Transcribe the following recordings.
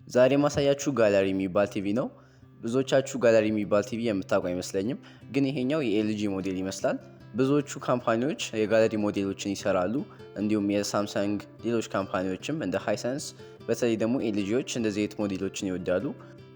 ዛሬ ማሳያችሁ ጋለሪ የሚባል ቲቪ ነው። ብዙዎቻችሁ ጋለሪ የሚባል ቲቪ የምታውቁ አይመስለኝም፣ ግን ይሄኛው የኤልጂ ሞዴል ይመስላል። ብዙዎቹ ካምፓኒዎች የጋለሪ ሞዴሎችን ይሰራሉ፣ እንዲሁም የሳምሰንግ ሌሎች ካምፓኒዎችም እንደ ሃይሰንስ፣ በተለይ ደግሞ ኤልጂዎች እንደዚህ አይነት ሞዴሎችን ይወዳሉ።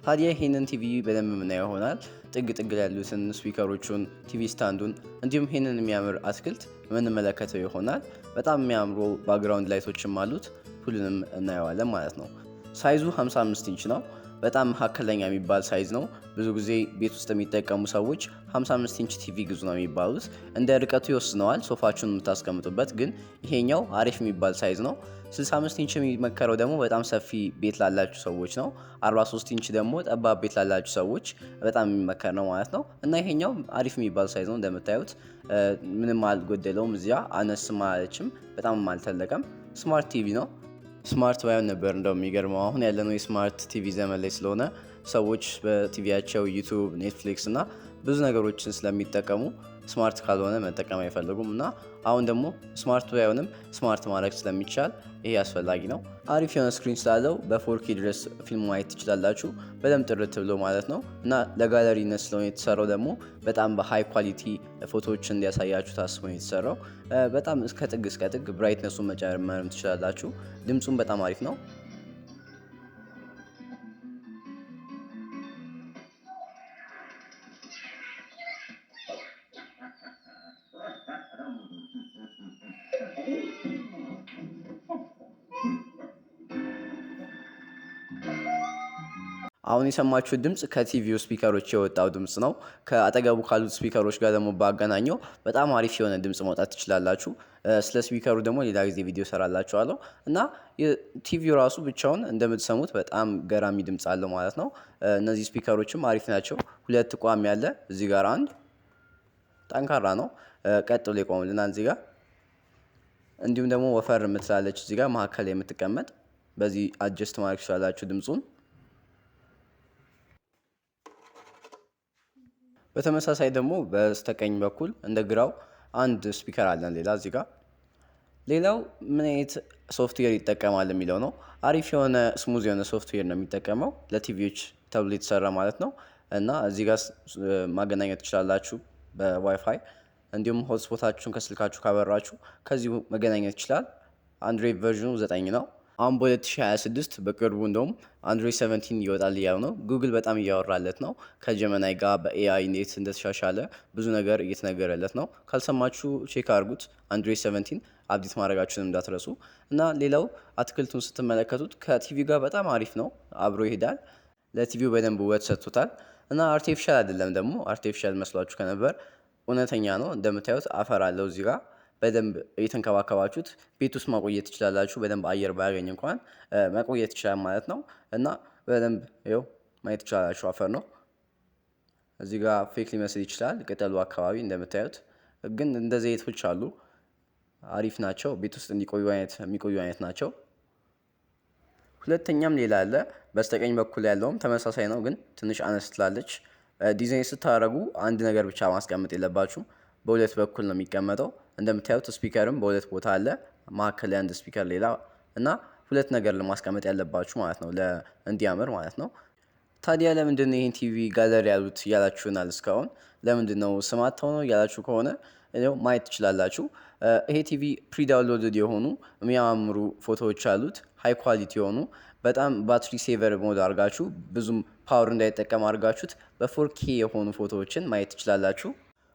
ታዲያ ይህንን ቲቪ በደንብ የምናየው ይሆናል። ጥግ ጥግ ላይ ያሉትን ስፒከሮቹን፣ ቲቪ ስታንዱን፣ እንዲሁም ይህንን የሚያምር አትክልት የምንመለከተው ይሆናል። በጣም የሚያምሩ ባክግራውንድ ላይቶችም አሉት። ሁሉንም እናየዋለን ማለት ነው። ሳይዙ 55 ኢንች ነው። በጣም መካከለኛ የሚባል ሳይዝ ነው። ብዙ ጊዜ ቤት ውስጥ የሚጠቀሙ ሰዎች 55 ኢንች ቲቪ ግዙ ነው የሚባሉት። እንደ ርቀቱ ይወስነዋል ሶፋችሁን የምታስቀምጡበት፣ ግን ይሄኛው አሪፍ የሚባል ሳይዝ ነው። 65 ኢንች የሚመከረው ደግሞ በጣም ሰፊ ቤት ላላችሁ ሰዎች ነው። 43 ኢንች ደግሞ ጠባብ ቤት ላላችሁ ሰዎች በጣም የሚመከር ነው ማለት ነው። እና ይሄኛው አሪፍ የሚባል ሳይዝ ነው። እንደምታዩት ምንም አልጎደለውም። እዚያ አነስም አላለችም፣ በጣም አልተለቀም። ስማርት ቲቪ ነው። ስማርት ባይሆን ነበር እንደው የሚገርመው። አሁን ያለነው የስማርት ቲቪ ዘመን ላይ ስለሆነ ሰዎች በቲቪያቸው ዩቱብ፣ ኔትፍሊክስ እና ብዙ ነገሮችን ስለሚጠቀሙ ስማርት ካልሆነ መጠቀም አይፈልጉም። እና አሁን ደግሞ ስማርት ባይሆንም ስማርት ማድረግ ስለሚቻል ይሄ አስፈላጊ ነው። አሪፍ የሆነ ስክሪን ስላለው በ4K ድረስ ፊልም ማየት ትችላላችሁ፣ በደንብ ጥርት ብሎ ማለት ነው። እና ለጋለሪነት ስለሆነ የተሰራው ደግሞ በጣም በሃይ ኳሊቲ ፎቶዎችን እንዲያሳያችሁ ታስቦ ነው የተሰራው። በጣም እስከ ጥግ ብራይትነሱን መጨመርም ትችላላችሁ። ድምፁም በጣም አሪፍ ነው። አሁን የሰማችሁት ድምፅ ከቲቪው ስፒከሮች የወጣው ድምፅ ነው። ከአጠገቡ ካሉት ስፒከሮች ጋር ደግሞ ባገናኘው በጣም አሪፍ የሆነ ድምፅ ማውጣት ትችላላችሁ። ስለ ስፒከሩ ደግሞ ሌላ ጊዜ ቪዲዮ ሰራላችኋለሁ። እና ቲቪው ራሱ ብቻውን እንደምትሰሙት በጣም ገራሚ ድምፅ አለው ማለት ነው። እነዚህ ስፒከሮችም አሪፍ ናቸው። ሁለት ቋሚ ያለ እዚህ ጋር፣ አንድ ጠንካራ ነው ቀጥሎ ይቆምልናል እዚህ ጋር። እንዲሁም ደግሞ ወፈር የምትላለች እዚህ ጋር መካከል የምትቀመጥ፣ በዚህ አጀስት ማድረግ ትችላላችሁ ድምፁን። በተመሳሳይ ደግሞ በስተቀኝ በኩል እንደ ግራው አንድ ስፒከር አለን ሌላ እዚህ ጋር። ሌላው ምን አይነት ሶፍትዌር ይጠቀማል የሚለው ነው። አሪፍ የሆነ ስሙዝ የሆነ ሶፍትዌር ነው የሚጠቀመው፣ ለቲቪዎች ተብሎ የተሰራ ማለት ነው። እና እዚህ ጋር ማገናኘት ትችላላችሁ በዋይፋይ። እንዲሁም ሆትስፖታችሁን ከስልካችሁ ካበራችሁ ከዚሁ መገናኘት ይችላል። አንድሮይድ ቨርዥኑ 9 ነው። አሁን በ2026 በቅርቡ እንደውም አንድሮይድ 17 ይወጣል እያሉ ነው። ጉግል በጣም እያወራለት ነው ከጀመናይ ጋር በኤአይ እንዴት እንደተሻሻለ ብዙ ነገር እየተነገረለት ነው። ካልሰማችሁ ቼክ አድርጉት። አንድሮይድ 17 አፕዴት ማድረጋችሁንም እንዳትረሱ። እና ሌላው አትክልቱን ስትመለከቱት ከቲቪ ጋር በጣም አሪፍ ነው፣ አብሮ ይሄዳል። ለቲቪው በደንብ ውበት ሰጥቶታል። እና አርቲፊሻል አይደለም ደግሞ፣ አርቲፊሻል መስሏችሁ ከነበር እውነተኛ ነው። እንደምታዩት አፈር አለው እዚህ ጋር። በደንብ እየተንከባከባችሁት ቤት ውስጥ ማቆየት ትችላላችሁ። በደንብ አየር ባያገኝ እንኳን መቆየት ይችላል ማለት ነው። እና በደንብ ይኸው ማየት ትችላላችሁ፣ አፈር ነው። እዚህ ጋር ፌክ ሊመስል ይችላል ቅጠሉ አካባቢ እንደምታዩት፣ ግን እንደ ዘይቶች አሉ፣ አሪፍ ናቸው። ቤት ውስጥ የሚቆዩ አይነት ናቸው። ሁለተኛም ሌላ አለ። በስተቀኝ በኩል ያለውም ተመሳሳይ ነው፣ ግን ትንሽ አነስ ትላለች። ዲዛይን ስታደርጉ አንድ ነገር ብቻ ማስቀመጥ የለባችሁም፣ በሁለት በኩል ነው የሚቀመጠው። እንደምታዩት ስፒከርም በሁለት ቦታ አለ፣ መካከል ላይ አንድ ስፒከር ሌላ፣ እና ሁለት ነገር ለማስቀመጥ ያለባችሁ ማለት ነው፣ እንዲያምር ማለት ነው። ታዲያ ለምንድን ነው ይህን ቲቪ ጋለሪ ያሉት እያላችሁናል እስካሁን። ለምንድን ነው ስማተው ነው እያላችሁ ከሆነ ማየት ትችላላችሁ። ይሄ ቲቪ ፕሪዳውንሎድድ የሆኑ የሚያማምሩ ፎቶዎች አሉት፣ ሃይ ኳሊቲ የሆኑ በጣም ባትሪ ሴቨር ሞድ አድርጋችሁ ብዙም ፓወር እንዳይጠቀም አድርጋችሁት በ4K የሆኑ ፎቶዎችን ማየት ትችላላችሁ።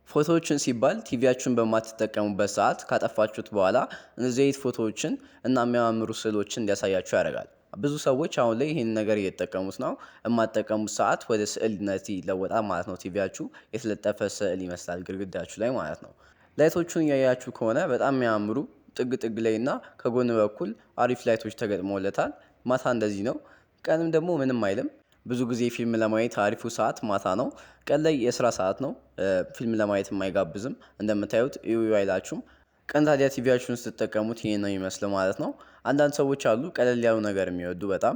ፎቶዎችን ሲባል ቲቪያችሁን በማትጠቀሙበት ሰዓት ካጠፋችሁት በኋላ እነዚህ አይነት ፎቶዎችን እና የሚያማምሩ ስዕሎችን እንዲያሳያችሁ ያደርጋል። ብዙ ሰዎች አሁን ላይ ይህን ነገር እየተጠቀሙት ነው። የማትጠቀሙት ሰዓት ወደ ስዕልነት ይለወጣል ማለት ነው። ቲቪያችሁ የተለጠፈ ስዕል ይመስላል ግድግዳችሁ ላይ ማለት ነው። ላይቶቹን እያያችሁ ከሆነ በጣም የሚያምሩ ጥግ ጥግ ላይ እና ከጎን በኩል አሪፍ ላይቶች ተገጥሞለታል። ማታ እንደዚህ ነው፣ ቀንም ደግሞ ምንም አይልም። ብዙ ጊዜ ፊልም ለማየት አሪፉ ሰዓት ማታ ነው። ቀን ላይ የስራ ሰዓት ነው፣ ፊልም ለማየት የማይጋብዝም። እንደምታዩት እዩ አይላችሁም። ቀን ታዲያ ቲቪያችሁን ስትጠቀሙት ይሄ ነው የሚመስለው ማለት ነው። አንዳንድ ሰዎች አሉ ቀለል ያሉ ነገር የሚወዱ በጣም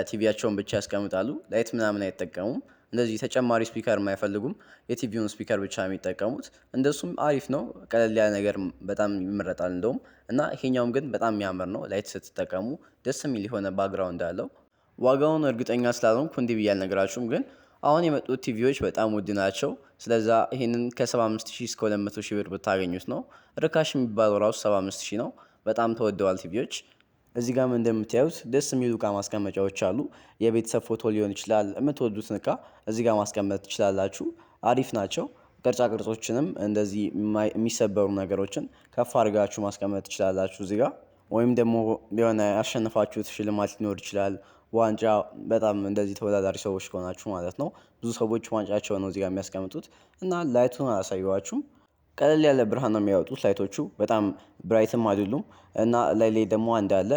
ቲቪያቸውን ብቻ ያስቀምጣሉ፣ ላይት ምናምን አይጠቀሙም። እንደዚህ ተጨማሪ ስፒከር የማይፈልጉም፣ የቲቪውን ስፒከር ብቻ የሚጠቀሙት። እንደሱም አሪፍ ነው፣ ቀለል ያለ ነገር በጣም ይመረጣል እንደውም። እና ይሄኛውም ግን በጣም የሚያምር ነው። ላይት ስትጠቀሙ ደስ የሚል የሆነ ባክግራውንድ አለው። ዋጋውን እርግጠኛ ስላልሆንኩ እንዲህ ብዬ አልነግራችሁም፣ ግን አሁን የመጡት ቲቪዎች በጣም ውድ ናቸው። ስለዛ ይህንን ከ75000 እስከ 200,000 ብር ብታገኙት ነው። ርካሽ የሚባለው ራሱ 75000 ነው። በጣም ተወደዋል ቲቪዎች። እዚህ ጋም እንደምታዩት ደስ የሚሉ እቃ ማስቀመጫዎች አሉ። የቤተሰብ ፎቶ ሊሆን ይችላል፣ የምትወዱትን እቃ እዚህ ጋር ማስቀመጥ ትችላላችሁ። አሪፍ ናቸው። ቅርጻ ቅርጾችንም እንደዚህ የሚሰበሩ ነገሮችን ከፍ አድርጋችሁ ማስቀመጥ ትችላላችሁ እዚህ ጋር። ወይም ደግሞ የሆነ ያሸነፋችሁት ሽልማት ሊኖር ይችላል። ዋንጫ በጣም እንደዚህ ተወዳዳሪ ሰዎች ከሆናችሁ ማለት ነው። ብዙ ሰዎች ዋንጫቸው ነው እዚህ ጋር የሚያስቀምጡት እና ላይቱን አላሳየኋችሁም። ቀለል ያለ ብርሃን ነው የሚያወጡት ላይቶቹ፣ በጣም ብራይትም አይደሉም። እና ላይ ደግሞ አንድ አለ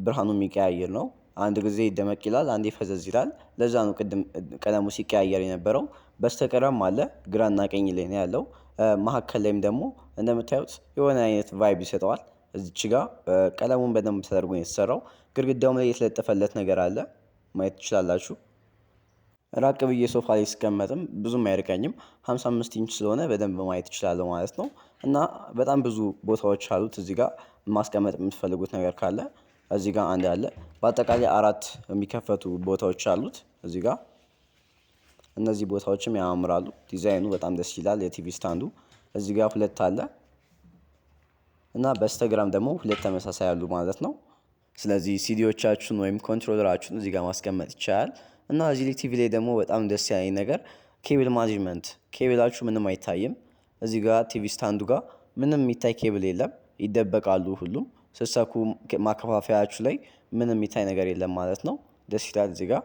ብርሃኑ የሚቀያየር ነው። አንድ ጊዜ ደመቅ ይላል፣ አንዴ ፈዘዝ ይላል። ለዛ ነው ቅድም ቀለሙ ሲቀያየር የነበረው። በስተቀረም አለ ግራና ቀኝ ላይ ነው ያለው። መሀከል ላይም ደግሞ እንደምታዩት የሆነ አይነት ቫይብ ይሰጠዋል። እዚች ጋ ቀለሙን በደንብ ተደርጎ ነው የተሰራው። ግድግዳውም ላይ የተለጠፈለት ነገር አለ፣ ማየት ትችላላችሁ። ራቅ ብዬ ሶፋ ላይ ስቀመጥም ብዙም አይርቀኝም። 55 ኢንች ስለሆነ በደንብ ማየት እችላለሁ ማለት ነው። እና በጣም ብዙ ቦታዎች አሉት። እዚህ ጋር ማስቀመጥ የምትፈልጉት ነገር ካለ እዚህ ጋር አንድ አለ። በአጠቃላይ 4 የሚከፈቱ ቦታዎች አሉት እዚህ ጋር። እነዚህ ቦታዎችም ያማምራሉ። ዲዛይኑ በጣም ደስ ይላል። የቲቪ ስታንዱ እዚህ ጋር 2 አለ እና በስተግራም ደግሞ 2 ተመሳሳይ አሉ ማለት ነው። ስለዚህ ሲዲዎቻችሁን ወይም ኮንትሮለራችሁን እዚህ ጋር ማስቀመጥ ይቻላል። እና እዚህ ላይ ቲቪ ላይ ደግሞ በጣም ደስ ያለኝ ነገር ኬብል ማኔጅመንት፣ ኬብላችሁ ምንም አይታይም። እዚህ ጋር ቲቪ ስታንዱ ጋር ምንም የሚታይ ኬብል የለም፣ ይደበቃሉ ሁሉም። ስትሰኩ ማከፋፈያችሁ ላይ ምንም የሚታይ ነገር የለም ማለት ነው። ደስ ይላል እዚህ ጋር።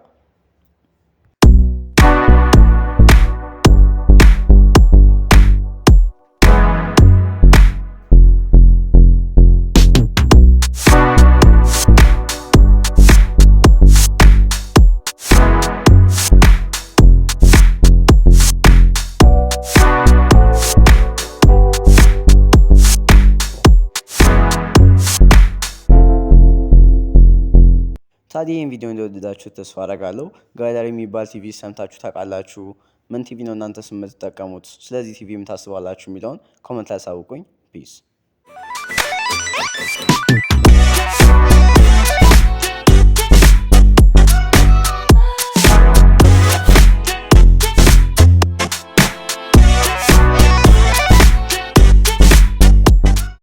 ታዲያ ይህን ቪዲዮ እንደወደዳችሁ ተስፋ አደርጋለሁ። ጋለሪ የሚባል ቲቪ ሰምታችሁ ታውቃላችሁ? ምን ቲቪ ነው እናንተስ የምትጠቀሙት? ስለዚህ ቲቪ ምን ታስባላችሁ የሚለውን ኮመንት ላይ አሳውቁኝ። ፒስ